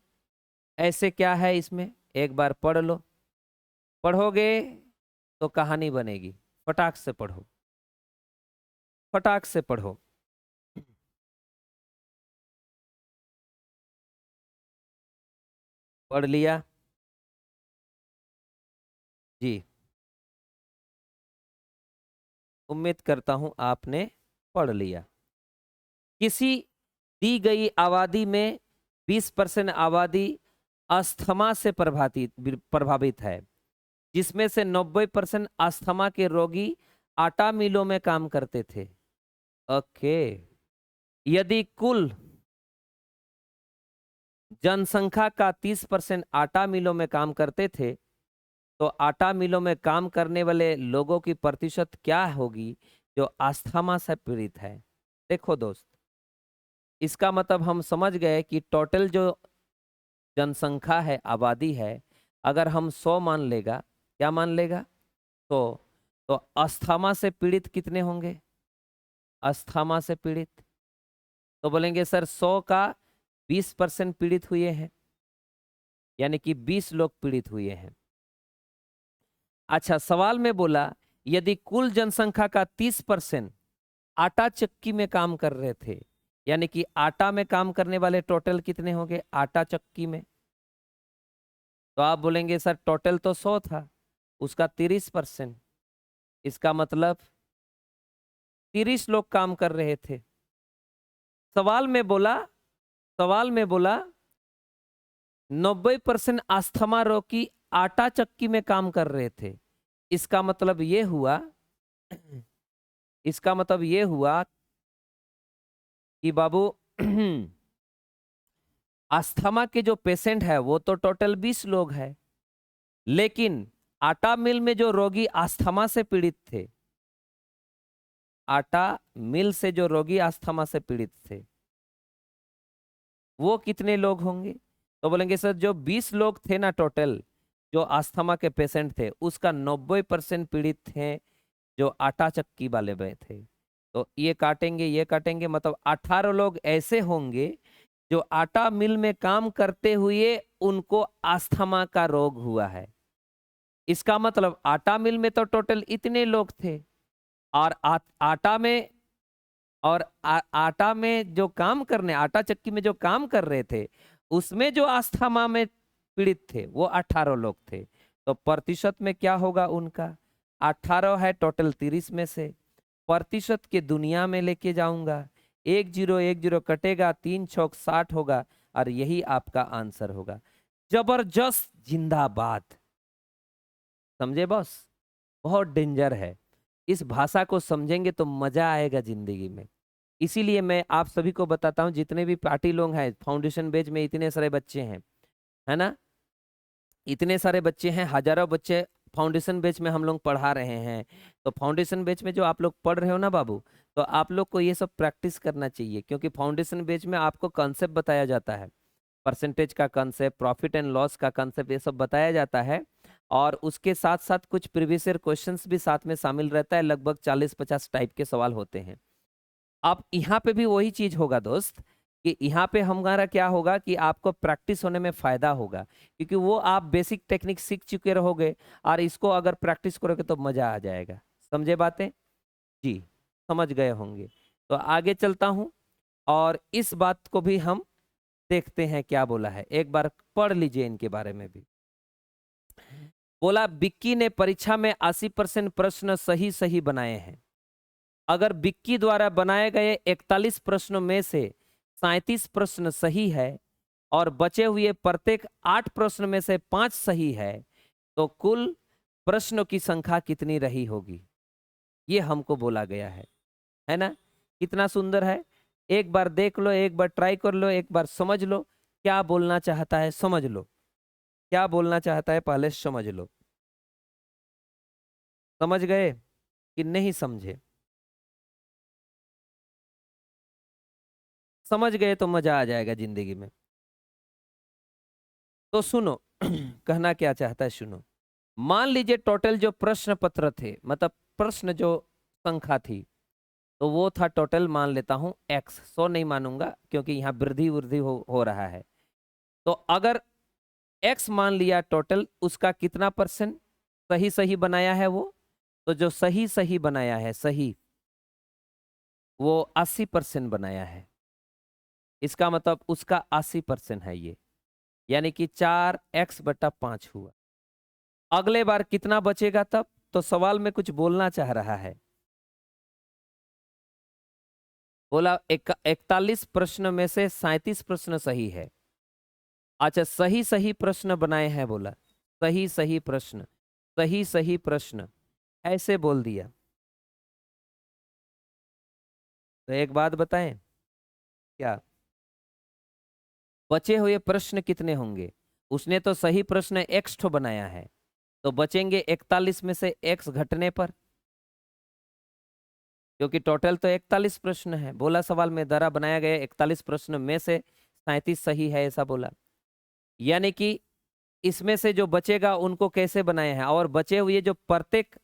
ऐसे क्या है इसमें, एक बार पढ़ लो। पढ़ोगे तो कहानी बनेगी। फटाक से पढ़ो, फटाक से पढ़ो। पढ़ लिया जी? उम्मीद करता हूं आपने पढ़ लिया। किसी दी गई आबादी में 20% आबादी अस्थमा से प्रभावित है, जिसमें से 90% अस्थमा के रोगी आटा मिलों में काम करते थे। ओके। यदि कुल जनसंख्या का 30% आटा मिलों में काम करते थे, तो आटा मिलों में काम करने वाले लोगों की प्रतिशत क्या होगी जो अस्थमा से पीड़ित है? देखो दोस्त, इसका मतलब हम समझ गए कि टोटल जो जनसंख्या है, आबादी है, अगर हम 100 मान लेगा, क्या मान लेगा? तो अस्थमा से पीड़ित कितने होंगे? अस्थमा से पीड़ित तो बोलेंगे सर 100 का 20% पीड़ित हुए हैं, यानी कि 20 लोग पीड़ित हुए हैं। अच्छा, सवाल में बोला यदि कुल जनसंख्या का 30% आटा चक्की में काम कर रहे थे, यानी कि आटा में काम करने वाले टोटल कितने होंगे आटा चक्की में? तो आप बोलेंगे सर टोटल तो 100 था, उसका 30%, इसका मतलब 30 लोग काम कर रहे थे। सवाल में बोला, सवाल में बोला 90% अस्थमा रोगी आटा चक्की में काम कर रहे थे। इसका मतलब ये हुआ, इसका मतलब ये हुआ कि बाबू अस्थमा के जो पेशेंट है वो तो टोटल 20 लोग हैं, लेकिन आटा मिल में जो रोगी अस्थमा से पीड़ित थे, आटा मिल से जो रोगी अस्थमा से पीड़ित थे, वो कितने लोग होंगे? तो बोलेंगे सर जो 20 लोग थे ना टोटल, जो अस्थमा के पेशेंट थे, उसका 90% पीड़ित थे जो आटा चक्की वाले में थे। तो ये काटेंगे, ये काटेंगे, मतलब 18 लोग ऐसे होंगे जो आटा मिल में काम करते हुए उनको अस्थमा का रोग हुआ है। इसका मतलब आटा मिल में तो टोटल इतने लोग थे, और आटा में और आटा में जो काम करने, आटा चक्की में जो काम कर रहे थे, उसमें जो अस्थमा में पीड़ित थे वो 18 लोग थे। तो प्रतिशत में क्या होगा उनका? 18 है टोटल 30 में से, प्रतिशत के दुनिया में लेके जाऊंगा। 1 0 कटेगा, 3 छौक 60 होगा, और यही आपका आंसर होगा। जबरदस्त, जिंदाबाद। समझे बॉस? बहुत डेंजर है। इस भाषा को समझेंगे तो मजा आएगा जिंदगी में। इसीलिए मैं आप सभी को बताता हूं, जितने भी पार्टी लोग हैं, फाउंडेशन बैच में इतने सारे बच्चे हैं, है ना, इतने सारे बच्चे हैं, हजारों बच्चे फाउंडेशन बैच में हम लोग पढ़ा रहे हैं। तो फाउंडेशन बैच में जो आप लोग पढ़ रहे हो ना बाबू, तो आप लोग को ये सब प्रैक्टिस करना चाहिए, क्योंकि फाउंडेशन बैच में आपको कॉन्सेप्ट बताया जाता है, परसेंटेज का कॉन्सेप्ट, प्रॉफिट एंड लॉस का कॉन्सेप्ट, ये सब बताया जाता है। और उसके साथ साथ कुछ प्रीवियस ईयर क्वेश्चंस भी साथ में शामिल रहता है, लगभग 40-50 टाइप के सवाल होते हैं। अब यहाँ पे भी वही चीज होगा दोस्त, कि यहाँ पे हमारा क्या होगा कि आपको प्रैक्टिस होने में फायदा होगा, क्योंकि वो आप बेसिक टेक्निक सीख चुके रहोगे, और इसको अगर प्रैक्टिस करोगे तो मजा आ जाएगा। समझे बातें? जी, समझ गए होंगे। तो आगे चलता हूं, और इस बात को भी हम देखते हैं क्या बोला है, एक बार पढ़ लीजिए इनके बारे में भी। बोला बिक्की ने परीक्षा में 80% प्रश्न सही सही बनाए हैं। अगर बिक्की द्वारा बनाए गए 41 प्रश्नों में से 37 प्रश्न सही है और बचे हुए प्रत्येक 8 प्रश्न में से 5 सही है, तो कुल प्रश्नों की संख्या कितनी रही होगी, ये हमको बोला गया है ना। कितना सुंदर है। एक बार देख लो, एक बार ट्राई कर लो, एक बार समझ लो क्या बोलना चाहता है, समझ लो क्या बोलना चाहता है, पहले समझ लो। समझ गए कि नहीं समझे? समझ गए तो मजा आ जाएगा जिंदगी में। तो सुनो कहना क्या चाहता है सुनो। मान लीजिए टोटल जो प्रश्न पत्र थे, मतलब प्रश्न जो संख्या थी, तो वो था टोटल, मान लेता हूं x, 100 नहीं मानूंगा क्योंकि यहाँ वृद्धि वृद्धि हो रहा है। तो अगर x मान लिया टोटल, उसका कितना परसेंट सही सही बनाया है वो, तो जो सही सही बनाया है सही, वो 80% बनाया है। इसका मतलब उसका 80% है ये, यानी कि 4x/5 हुआ। अगले बार कितना बचेगा तब? तो सवाल में कुछ बोलना चाह रहा है। बोला 41 प्रश्न में से 37 प्रश्न सही है। अच्छा, सही सही प्रश्न बनाए हैं, बोला सही सही प्रश्न, सही सही प्रश्न ऐसे बोल दिया। तो एक बात बताएं, क्या बचे हुए प्रश्न कितने होंगे? उसने तो सही प्रश्न x ठो बनाया है, तो बचेंगे 41 में से x घटने पर, क्योंकि टोटल तो 41 प्रश्न है। बोला सवाल में द्वारा बनाया गया 41 प्रश्न में से 37 सही है, ऐसा बोला। यानी कि इसमें से जो बचेगा उनको कैसे बनाए हैं, और बचे हुए जो प्रत्येक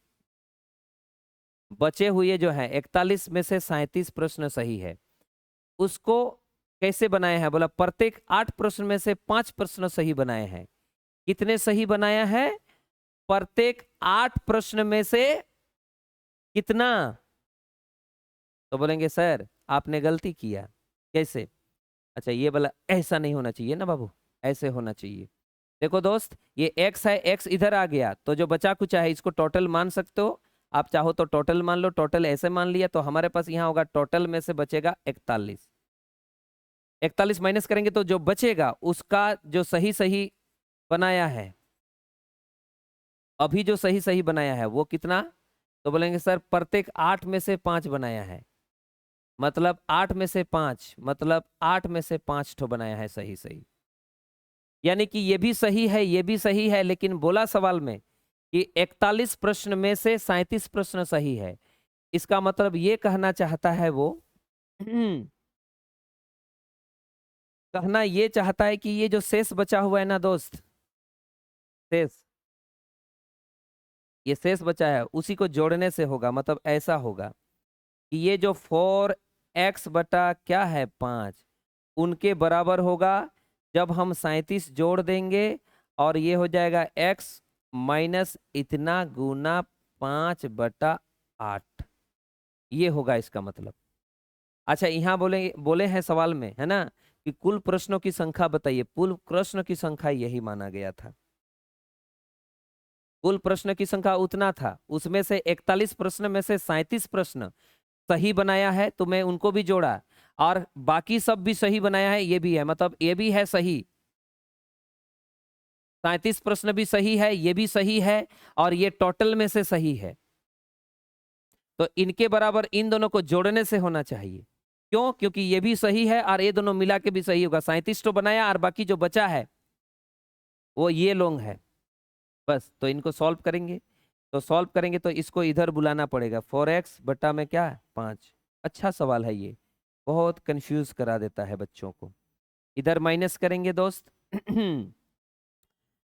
बचे हुए जो है 41 में से 37 प्रश्न सही है, उसको कैसे बनाए हैं? बोला प्रत्येक 8 प्रश्न में से 5 प्रश्न सही बनाए हैं। कितने सही बनाया है? प्रत्येक 8 प्रश्न में से कितना? तो बोलेंगे सर आपने गलती किया। कैसे? अच्छा ये बोला ऐसा नहीं होना चाहिए ना बाबू, ऐसे होना चाहिए। देखो दोस्त, ये x है, x इधर आ गया, तो जो बचा कुछ है इसको टोटल मान सकते हो। आप चाहो तो टोटल मान लो, टोटल ऐसे मान लिया तो हमारे पास यहाँ होगा टोटल में से बचेगा 41। 41 माइनस करेंगे तो जो बचेगा उसका जो सही सही बनाया है, अभी जो सही सही बनाया है वो कितना? तो बोलेंगे सर प्रत्येक 8 में से 5 बनाया है, मतलब 8 में से 5, मतलब 8 में से 5 ठो बनाया है सही सही। यानी कि ये भी सही है, ये भी सही है, लेकिन बोला सवाल में कि 41 प्रश्न में से 37 प्रश्न सही है। इसका मतलब ये कहना चाहता है वो कहना ये चाहता है कि ये जो शेष बचा हुआ है ना दोस्त, शेष, ये शेष बचा है उसी को जोड़ने से होगा। मतलब ऐसा होगा कि ये जो 4x बटा क्या है 5, उनके बराबर होगा जब हम 37 जोड़ देंगे, और ये हो जाएगा x माइनस इतना गुना 5/8, ये होगा इसका मतलब। अच्छा यहाँ बोले हैं सवाल में, है ना, कि कुल प्रश्नों की संख्या बताइए। कुल प्रश्न की संख्या यही माना गया था, कुल प्रश्न की संख्या उतना था। उसमें से 41 प्रश्न में से 37 प्रश्न सही बनाया है, तो मैं उनको भी जोड़ा, और बाकी सब भी सही बनाया है, ये भी है, मतलब ये भी है सही, 37 प्रश्न भी सही है, ये भी सही है, और ये टोटल में से सही है। तो इनके बराबर इन दोनों को जोड़ने से होना चाहिए। क्यों? क्योंकि ये भी सही है और ये दोनों मिला के भी सही होगा। 37 तो बनाया और बाकी जो बचा है वो ये लोग है बस। तो इनको सॉल्व करेंगे, तो सॉल्व करेंगे तो इसको इधर बुलाना पड़ेगा, 4x बटा में क्या 5। अच्छा सवाल है ये, बहुत कंफ्यूज करा देता है बच्चों को। इधर माइनस करेंगे दोस्त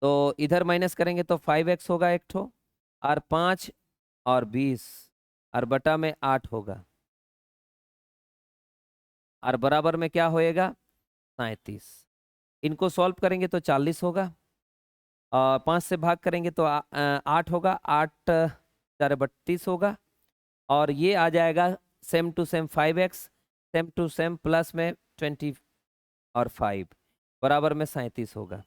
तो इधर माइनस करेंगे तो 5x होगा एक ठो, और 5 और 20, और बटा में 8 होगा, और बराबर में क्या होएगा 37। इनको सॉल्व करेंगे तो 40 होगा, 5 से भाग करेंगे तो 8 होगा, 8 4 32 होगा, और ये आ जाएगा same to same 5x, same to same plus में 20 और 5। बराबर में 37 होगा,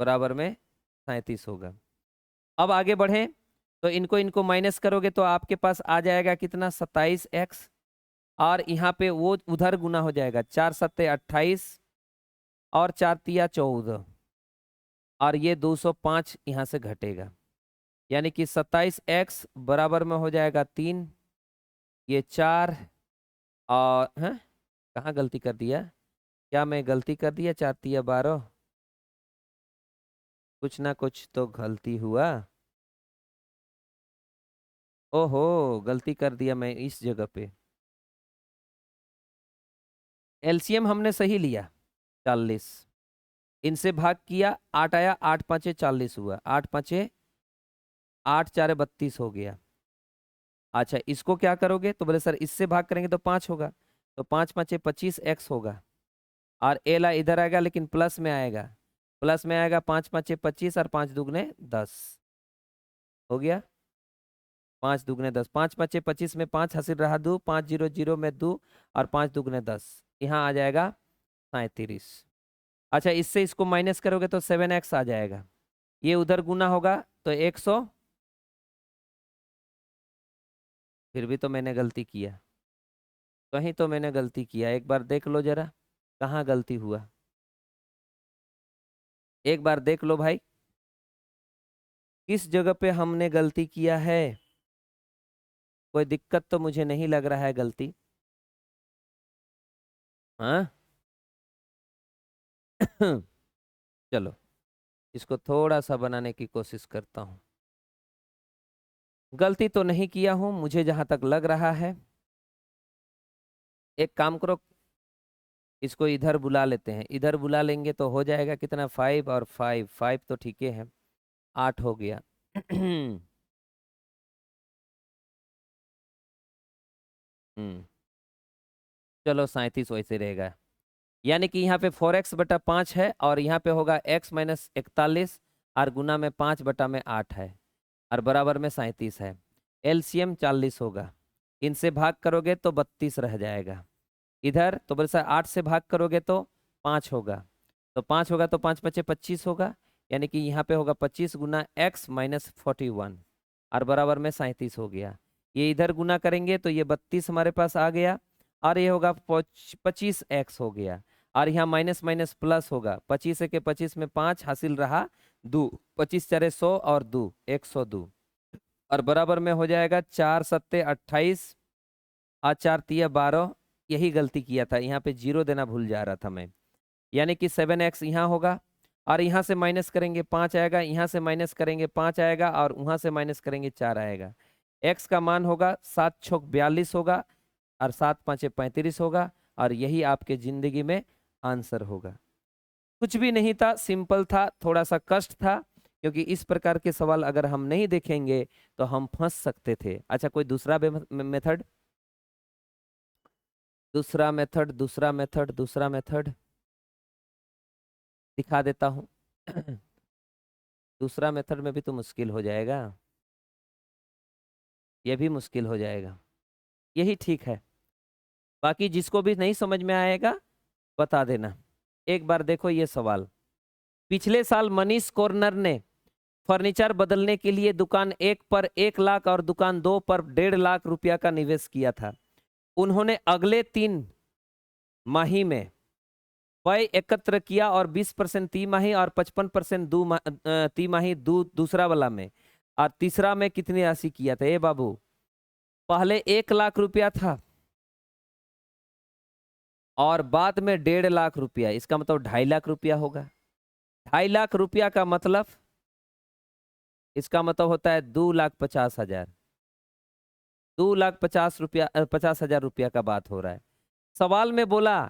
बराबर में 37 होगा। अब आगे बढ़े तो इनको इनको माइनस करोगे तो आपके पास आ जाएगा कितना, 27x, और यहाँ पे वो उधर गुना हो जाएगा, 4 सत्ते 28 और 4 तिया 14, और ये 205 यहाँ से घटेगा, यानी कि 27x बराबर में हो जाएगा 3, ये 4, और हैं कहाँ गलती कर दिया, क्या मैं गलती कर दिया, 4 तिया 12, कुछ ना कुछ तो गलती हुआ, ओहो गलती कर दिया मैं इस जगह पे। एलसीएम हमने सही लिया 40, इनसे भाग किया 8 आया, 8 पाँचे 40 हुआ, 8 पाँचे 8 चारे 32 हो गया। अच्छा इसको क्या करोगे तो बोले सर इससे भाग करेंगे तो 5 होगा, तो 5 पाँचे 25x होगा, और एल इधर आएगा लेकिन प्लस में आएगा, प्लस में आएगा, 5 पाँचे 25 और 5 दुगने 10 हो गया, 5 दुगने 10, 5 पाँचे 25 में 5 हासिल रहा 2, 5 0 0 में 2, और 5 दुगने 10, यहाँ आ जाएगा 37। अच्छा इससे इसको माइनस करोगे तो 7x आ जाएगा, ये उधर गुना होगा तो 100, फिर भी तो मैंने गलती किया, कहीं तो मैंने गलती किया, एक बार देख लो जरा कहाँ गलती हुआ, एक बार देख लो भाई किस जगह पे हमने गलती किया है। कोई दिक्कत तो मुझे नहीं लग रहा है गलती, हाँ चलो इसको थोड़ा सा बनाने की कोशिश करता हूँ, गलती तो नहीं किया हूँ मुझे जहां तक लग रहा है। एक काम करो, इसको इधर बुला लेते हैं, इधर बुला लेंगे तो हो जाएगा कितना, 5 और 5, 5 तो ठीक है 8 हो गया चलो 37 वैसे रहेगा, यानी कि यहाँ पे 4x/5 है, और यहाँ पे होगा x-41, और गुना में 5/8 है, और बराबर में 37 है। एलसीएम 40 होगा, इनसे भाग करोगे तो 32 रह जाएगा, इधर तो बोले सर 8 से भाग करोगे तो 5 होगा, तो 5 होगा तो 5 पचे 25 होगा, यानी कि यहाँ पे होगा 25 गुना x-41, और बराबर में 37 हो गया। ये इधर गुना करेंगे तो ये 32 हमारे पास आ गया, और ये होगा 25x हो गया, और यहाँ माइनस माइनस प्लस होगा, 25 के 25 में 5 हासिल रहा 2, 25 चारे 100 और 2 102, और बराबर में हो जाएगा 4 सत्ते 28 और 4 तिया 12, यही गलती किया था, यहाँ पे 0 देना भूल जा रहा था मैं, यानी कि 7x यहाँ होगा, और यहाँ से माइनस करेंगे 5 आएगा, यहाँ से माइनस करेंगे 5 आएगा, और वहाँ से माइनस करेंगे 4 आएगा। x का मान होगा 7 छोक 42 होगा, और 7 पाँचे 35 होगा, और यही आपके जिंदगी में आंसर होगा। कुछ भी नहीं था, सिंपल था, थोड़ा सा कष्ट था, क्योंकि इस प्रकार के सवाल अगर हम नहीं देखेंगे तो हम फंस सकते थे। अच्छा कोई दूसरा मेथड, दूसरा मेथड, दूसरा मेथड, दूसरा मेथड दिखा देता हूँ दूसरा मेथड में भी तो मुश्किल हो जाएगा, यह भी मुश्किल हो जाएगा, यही ठीक है, बाकी जिसको भी नहीं समझ में आएगा बता देना। एक बार देखो ये सवाल, पिछले साल मनीष कॉर्नर ने फर्नीचर बदलने के लिए दुकान 1 पर 1 लाख और दुकान 2 पर 1.5 लाख रुपया का निवेश किया था। उन्होंने अगले 3 माही में व्यय एकत्र किया, और 20% तिमाही और 55% तिमाही दूसरा वाला में, और तीसरा में कितनी राशि किया था। ए बाबू पहले 1 लाख रुपया था, और बाद में 1.5 लाख रुपया, इसका मतलब 2.5 लाख रुपया होगा। 2.5 लाख रुपया का मतलब, इसका मतलब होता है 2,50,000, 2,50,000 रुपया का बात हो रहा है। सवाल में बोला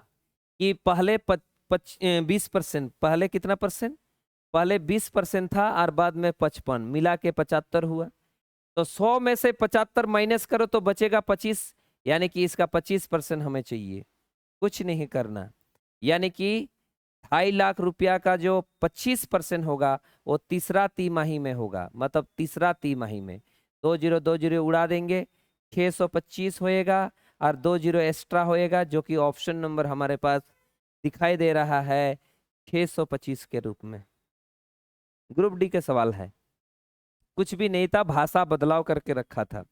कि पहले 20%, पहले कितना परसेंट, पहले 20% था और बाद में 55, मिला के 75 हुआ, तो 100 में से 75 माइनस करो तो बचेगा 25, यानी कि इसका 25% हमें चाहिए, कुछ नहीं करना, यानी कि 2.5 लाख रुपया का जो 25% होगा वो तीसरा तिमाही में होगा, मतलब तीसरा तिमाही में 2 0 उड़ा देंगे, 625 होएगा, और 2 0 एक्स्ट्रा होएगा, जो कि ऑप्शन नंबर हमारे पास दिखाई दे रहा है 625 के रूप में। ग्रुप डी के सवाल है, कुछ भी नहीं था, भाषा बदलाव करके रखा था।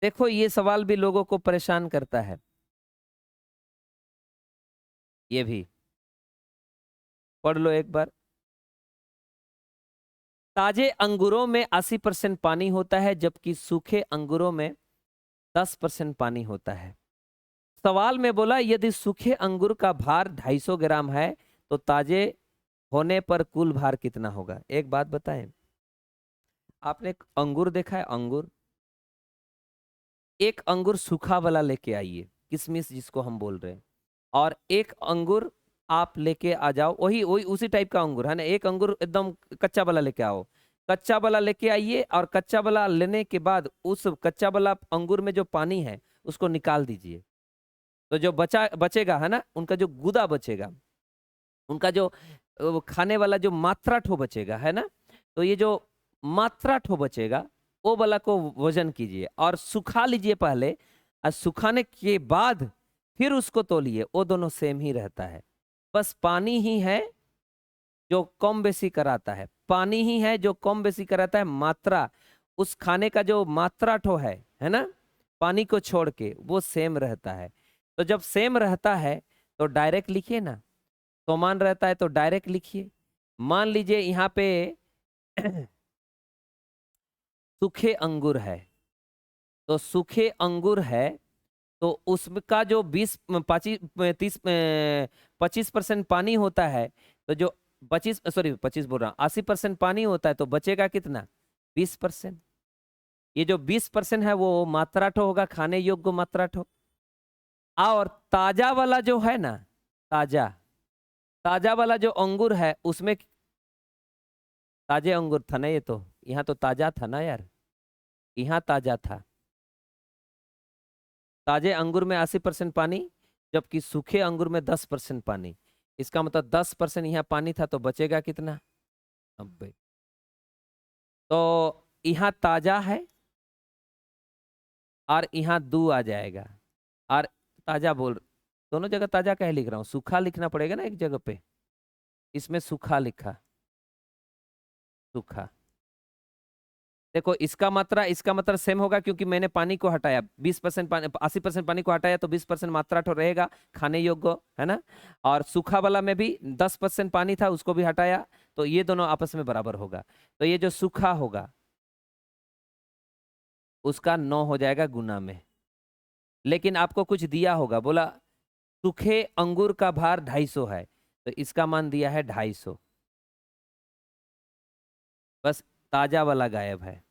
देखो ये सवाल भी लोगों को परेशान करता है, ये भी पढ़ लो एक बार। ताजे अंगूरों में 80% पानी होता है, जबकि सूखे अंगूरों में 10% पानी होता है। सवाल में बोला यदि सूखे अंगूर का भार 250 ग्राम है तो ताजे होने पर कुल भार कितना होगा। एक बात बताएं, आपने अंगूर देखा है? अंगूर, एक अंगूर सूखा वाला लेके आइए, किशमिश जिसको हम बोल रहे हैं, और एक अंगूर आप लेके आ जाओ, वही वही उसी टाइप का अंगूर है ना, एक अंगूर एकदम कच्चा वाला लेके आओ, कच्चा वाला लेके आइए, और कच्चा वाला लेने के बाद उस कच्चा वाला अंगूर में जो पानी है उसको निकाल दीजिए, तो जो बचेगा है ना, उनका जो गुदा बचेगा, उनका जो खाने वाला जो मात्रा ठो बचेगा है ना, तो ये जो मात्रा ठो बचेगा वो वाला को वजन कीजिए और सुखा लीजिए पहले, और सुखाने के बाद फिर उसको तोलिए, वो दोनों सेम ही रहता है। बस पानी ही है जो कम बेसी कराता है, पानी ही है जो कम बेसी कराता है, मात्रा उस खाने का जो मात्रा ठो है ना, पानी को छोड़ के वो सेम रहता है। तो जब सेम रहता है तो डायरेक्ट लिखिए ना, समान रहता है तो डायरेक्ट लिखिए। मान लीजिए यहाँ पे सूखे अंगूर है, तो सूखे अंगूर है तो उसका जो 25% पानी होता है, तो जो 25 बोल रहा हूँ, 80% पानी होता है, तो बचेगा कितना? 20%। ये जो 20% है वो मात्राठो होगा, खाने योग्य मात्राठो। और ताजा वाला जो है ना, ताजा ताजा वाला जो अंगूर है उसमें, ताजे अंगूर था ना ये, तो यहाँ तो ताजा था ना यार, यहाँ ताजा था। ताजे अंगूर में 80% पानी, जबकि सूखे अंगूर में 10% पानी। इसका मतलब 10% यहाँ पानी था, तो बचेगा कितना? 90। तो यहाँ ताजा है और यहाँ दू आ जाएगा, और ताजा बोल, दोनों जगह ताजा कह लिख रहा हूँ, सूखा लिखना पड़ेगा ना एक जगह पे, इसमें सूखा लिखा, सूखा। देखो इसका मात्रा सेम होगा, क्योंकि मैंने पानी को हटाया, 20% पानी, 80% पानी को हटाया, तो 20% मात्रा तो रहेगा खाने योग्य है ना। और सूखा वाला में भी 10% पानी था, उसको भी हटाया, तो ये दोनों आपस में बराबर होगा। तो ये जो सूखा होगा उसका 9 हो जाएगा गुना में। लेकिन आपको कुछ दिया होगा, बोला सूखे अंगूर का भार 250 है, तो इसका मान दिया है 250, बस ताजा वाला गायब है।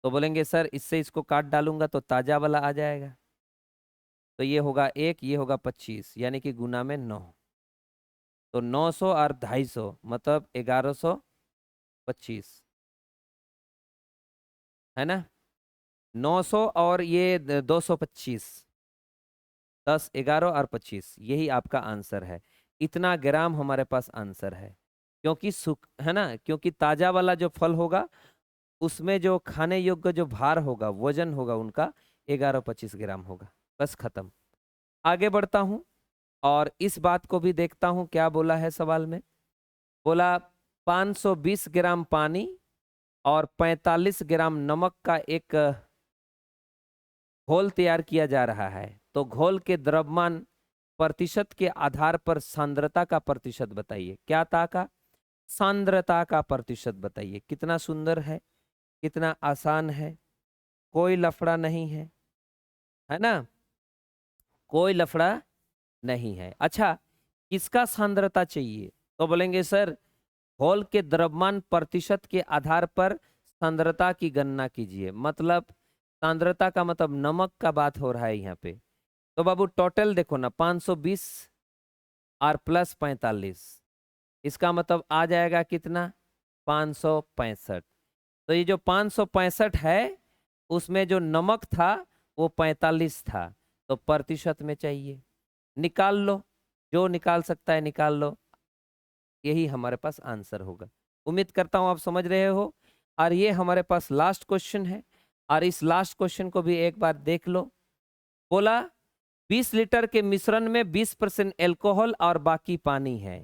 तो बोलेंगे सर इससे इसको काट डालूंगा तो ताजा वाला आ जाएगा, तो ये होगा 1, ये होगा 25, यानी कि गुना में 9। तो 900 और 250 मतलब 1125 है ना। 900 और ये 225, 10, 11 और 25, यही आपका आंसर है। इतना ग्राम हमारे पास आंसर है, क्योंकि सुख है ना, क्योंकि ताजा वाला जो फल होगा उसमें जो खाने योग्य जो भार होगा, वजन होगा उनका 11-25 ग्राम होगा। बस खत्म। आगे बढ़ता हूं और इस बात को भी देखता हूं क्या बोला है सवाल में। बोला 520 ग्राम पानी और 45 ग्राम नमक का एक घोल तैयार किया जा रहा है, तो घोल के द्रव्यमान प्रतिशत के आधार पर सांद्रता का प्रतिशत बताइए। क्या था का? सांद्रता का प्रतिशत बताइए। कितना सुंदर है, कितना आसान है, कोई लफड़ा नहीं है ना, कोई लफड़ा नहीं है। अच्छा, किसका सांद्रता चाहिए? तो बोलेंगे सर घोल के द्रव्यमान प्रतिशत के आधार पर सांद्रता की गणना कीजिए। मतलब सांद्रता का मतलब नमक का बात हो रहा है यहाँ पे। तो बाबू टोटल देखो ना, 520 और प्लस 45, इसका मतलब आ जाएगा कितना? 565। तो ये जो 565 है उसमें जो नमक था वो 45 था, तो प्रतिशत में चाहिए। निकाल लो, जो निकाल सकता है निकाल लो, यही हमारे पास आंसर होगा। उम्मीद करता हूं आप समझ रहे हो। और ये हमारे पास लास्ट क्वेश्चन है, और इस लास्ट क्वेश्चन को भी एक बार देख लो। बोला 20 लीटर के मिश्रण में 20% एल्कोहल और बाकी पानी है।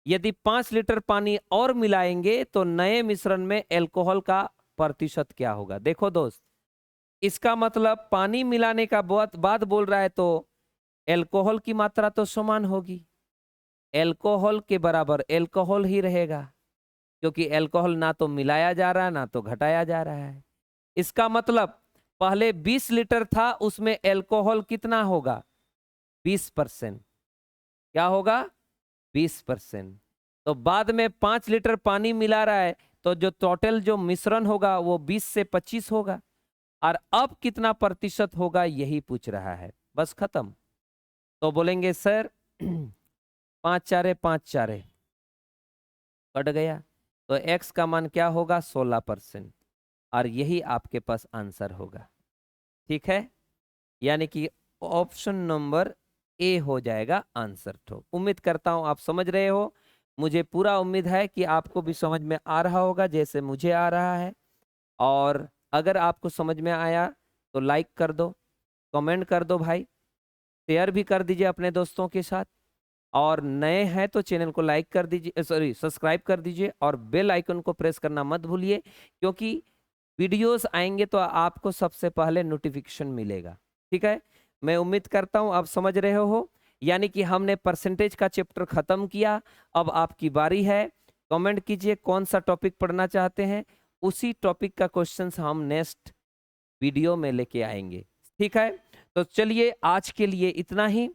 यदि 5 लीटर पानी और मिलाएंगे तो नए मिश्रण में एल्कोहल का प्रतिशत क्या होगा। देखो दोस्त, इसका मतलब पानी मिलाने का बाद बोल रहा है तो एल्कोहल की मात्रा तो समान होगी, एल्कोहल के बराबर एल्कोहल ही रहेगा, क्योंकि एल्कोहल ना तो मिलाया जा रहा है ना तो घटाया जा रहा है। इसका मतलब पहले 20 लीटर था, उसमें एल्कोहल कितना होगा, 20%। क्या होगा, 20%। तो बाद में 5 लीटर पानी मिला रहा है तो जो टोटल जो मिश्रण होगा वो 20 से 25 होगा, और अब कितना प्रतिशत होगा यही पूछ रहा है, बस खत्म। तो बोलेंगे सर 5 चारे 5 चारे कट गया, तो x का मान क्या होगा, 16%, और यही आपके पास आंसर होगा। ठीक है, यानी कि ऑप्शन नंबर ए हो जाएगा आंसर। तो उम्मीद करता हूं आप समझ रहे हो, मुझे पूरा उम्मीद है कि आपको भी समझ में आ रहा होगा जैसे मुझे आ रहा है। और अगर आपको समझ में आया तो लाइक कर दो, कमेंट कर दो भाई, शेयर भी कर दीजिए अपने दोस्तों के साथ, और नए हैं तो चैनल को लाइक कर दीजिए, सॉरी सब्सक्राइब कर दीजिए, और बेल आइकन को प्रेस करना मत भूलिए, क्योंकि वीडियोस आएंगे तो आपको सबसे पहले नोटिफिकेशन मिलेगा। ठीक है, मैं उम्मीद करता हूं आप समझ रहे हो। यानी कि हमने परसेंटेज का चैप्टर खत्म किया, अब आपकी बारी है। कमेंट कीजिए कौन सा टॉपिक पढ़ना चाहते हैं, उसी टॉपिक का क्वेश्चंस हम नेक्स्ट वीडियो में लेके आएंगे। ठीक है, तो चलिए आज के लिए इतना ही।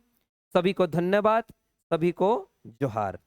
सभी को धन्यवाद, सभी को जोहार।